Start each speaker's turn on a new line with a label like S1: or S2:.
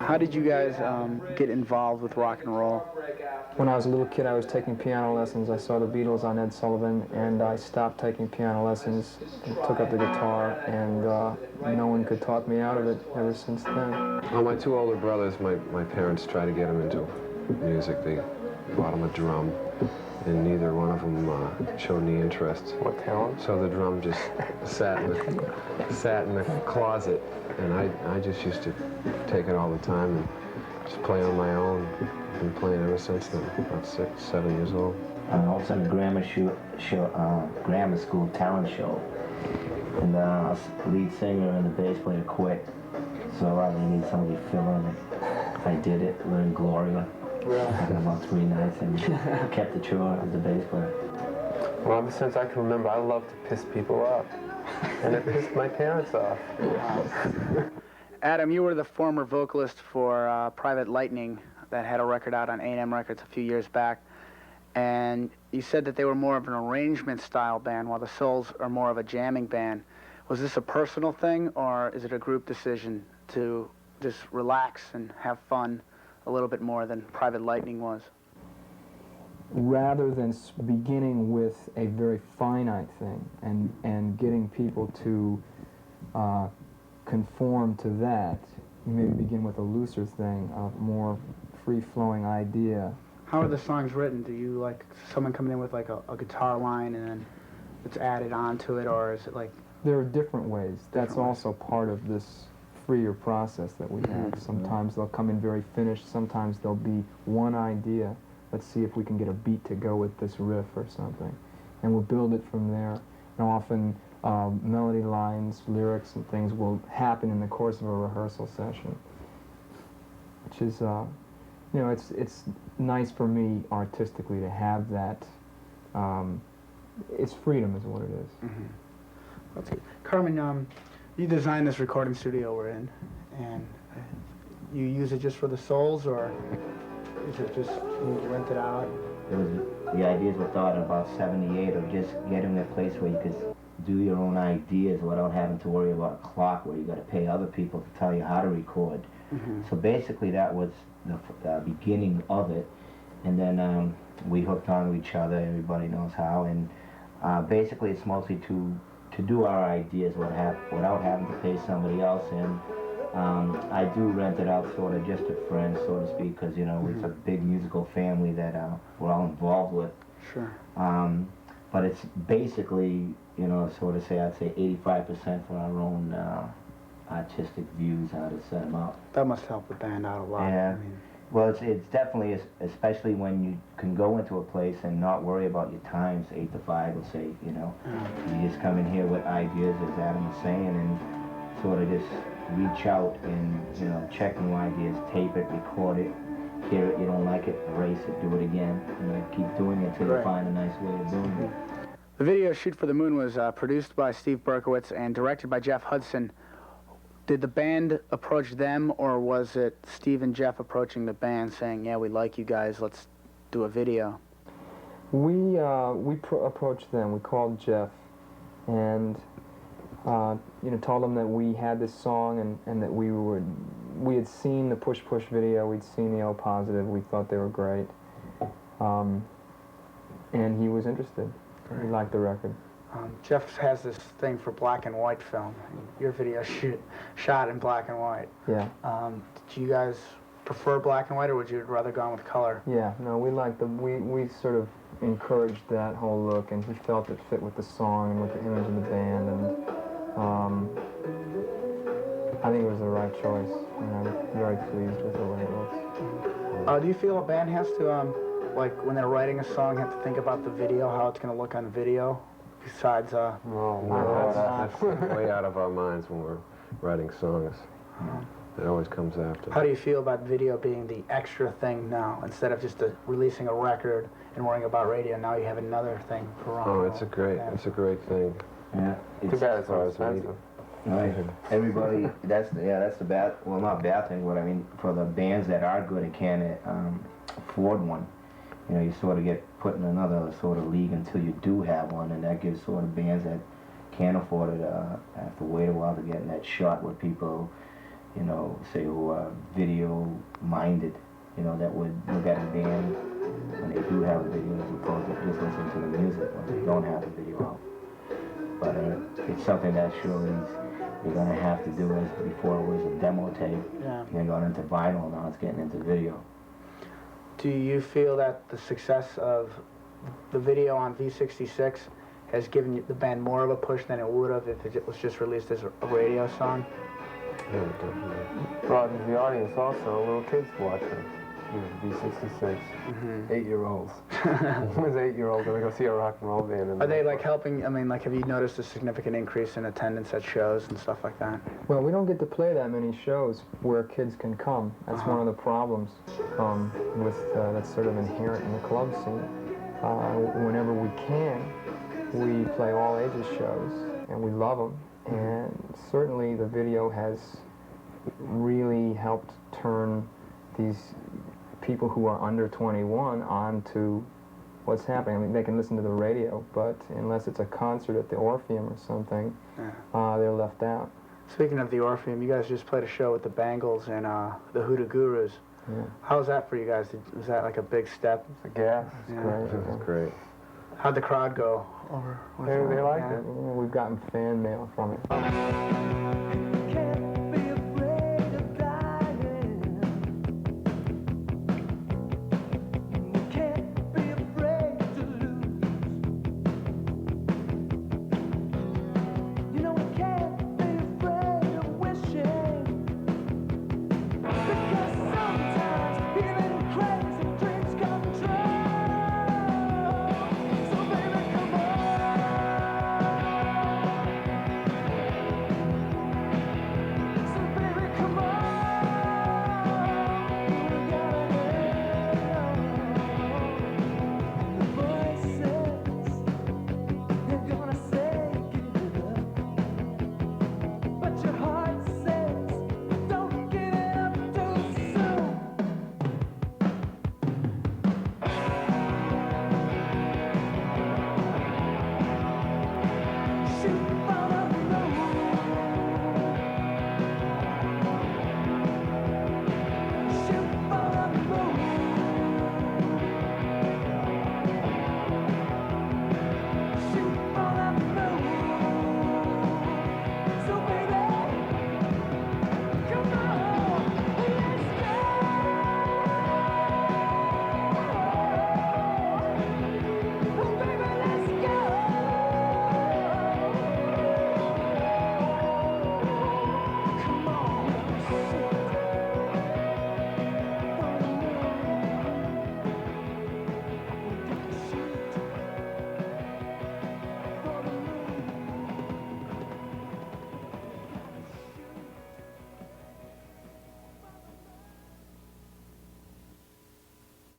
S1: How did you guys get involved with rock and roll?
S2: When I was a little kid, I was taking piano lessons. I saw the Beatles on Ed Sullivan, and I stopped taking piano lessons and took up the guitar, and no one could talk me out of it ever since then.
S3: Well, my two older brothers, my parents tried to get them into music. They bought them a drum, and neither one of them showed any interest.
S2: What talent?
S3: So the drum just sat in the closet, and I just used to take it all the time and just play on my own. I've been playing ever since then, about 6, 7 years old.
S4: I was in a grammar school talent show, and the lead singer and the bass player quit, so I really need somebody to fill in. I did it, learned Gloria. In about 3 nights, and kept the chore as the bass player.
S2: Well, ever since I can remember, I love to piss people off, and it pissed my parents off.
S1: Adam, you were the former vocalist for Private Lightning that had a record out on A&M Records a few years back, and you said that they were more of an arrangement-style band, while the Souls are more of a jamming band. Was this a personal thing, or is it a group decision to just relax and have fun a little bit more than Private Lightning was?
S2: Rather than beginning with a very finite thing and getting people to conform to that, you maybe begin with a looser thing, a more free-flowing idea.
S1: How are the songs written? Do you like someone coming in with like a guitar line and then it's added onto it, or is it like...
S2: There are different ways. That's also part of this freer process that we have. Sometimes they'll come in very finished, sometimes there'll be one idea. Let's see if we can get a beat to go with this riff or something. And we'll build it from there. And often melody lines, lyrics and things will happen in the course of a rehearsal session. Which is, you know, it's nice for me artistically to have that. It's freedom is what it is.
S1: That's good. Carmen, you designed this recording studio we're in, and you use it just for the Souls, or is it just you rent it out?
S4: The ideas were thought in about 78 of just getting a place where you could do your own ideas without having to worry about a clock where you got to pay other people to tell you how to record. So basically that was the beginning of it, and then we hooked on to each other. Everybody knows how, and basically it's mostly to do our ideas without having to pay somebody else. And I do rent it out sort of just to friends, so to speak, because, you know, it's a big musical family that we're all involved with.
S1: Sure.
S4: But it's basically, you know, sort of say, I'd say 85% for our own artistic views, how to set them up.
S1: That must help the band out a lot.
S4: Yeah.
S1: I mean,
S4: well, it's definitely, especially when you can go into a place and not worry about your times, 8 to 5, let's say, you know. You just come in here with ideas, as Adam was saying, and sort of just reach out and, you know, check new ideas, tape it, record it, hear it, you don't like it, erase it, do it again. You know, keep doing it until you find a nice way of doing it.
S1: the video Shoot for the Moon was produced by Steve Berkowitz and directed by Jeff Hudson. Did the band approach them, or was it Steve and Jeff approaching the band saying, yeah, we like you guys, let's do a video?
S2: We approached them. We called Jeff and you know, told him that we had this song and that we had seen the Push Push video, we'd seen the O Positive, we thought they were great, and he was interested. He liked the record.
S1: Jeff has this thing for black and white film. Your video shot in black and white.
S2: Yeah.
S1: Do you guys prefer black and white, or would you rather gone with color?
S2: Yeah, no, we liked the, we sort of encouraged that whole look, and he felt it fit with the song and with the image of the band, and I think it was the right choice, and I'm very pleased with the way it looks.
S1: Do you feel a band has to, like when they're writing a song, have to think about the video, how it's going to look on video? Besides,
S3: no, that's way out of our minds when we're writing songs. It always comes after.
S1: How do you feel about video being the extra thing now, instead of just releasing a record and worrying about radio? Now you have another thing for rock.
S3: Oh, it's a great thing.
S4: Yeah,
S3: Too bad it's always expensive.
S4: Right. Everybody, that's the bad, well, not bad thing, but I mean, for the bands that are good and can't afford one, you know, you sort of get put in another sort of league until you do have one, and that gives sort of bands that can't afford it have to wait a while to get in that shot where people you know, say who are video-minded, you know, that would look at a band when they do have a video as opposed to just listening to the music when they don't have the video out. But it's something that surely you're going to have to do, as before it was a demo tape.
S1: Yeah.
S4: You're going into vinyl, now it's getting into video.
S1: Do you feel that the success of the video on V66 has given the band more of a push than it would have if it was just released as a radio song?
S3: Yeah, definitely.
S5: Broadens the audience also. Little kids watching. B66, 8-year-olds. When was 8-year-olds gonna go see a rock and roll band? And
S1: Are they like helping? I mean, like, have you noticed a significant increase in attendance at shows and stuff like that?
S2: Well, we don't get to play that many shows where kids can come. That's one of the problems that's sort of inherent in the club scene. Whenever we can, we play all ages shows, and we love them. And certainly the video has really helped turn these people who are under 21 on to what's happening. I mean, they can listen to the radio, but unless it's a concert at the Orpheum or something, they're left out.
S1: Speaking of the Orpheum, you guys just played a show with the Bangles and the Hoodoo Gurus.
S2: Yeah.
S1: How was that for you guys? Was that like a big step?
S5: It's a gas.
S1: Yeah.
S2: Great.
S3: That's great.
S1: How'd the crowd go over?
S5: They liked
S2: Yeah,
S5: it.
S2: we've gotten fan mail from it.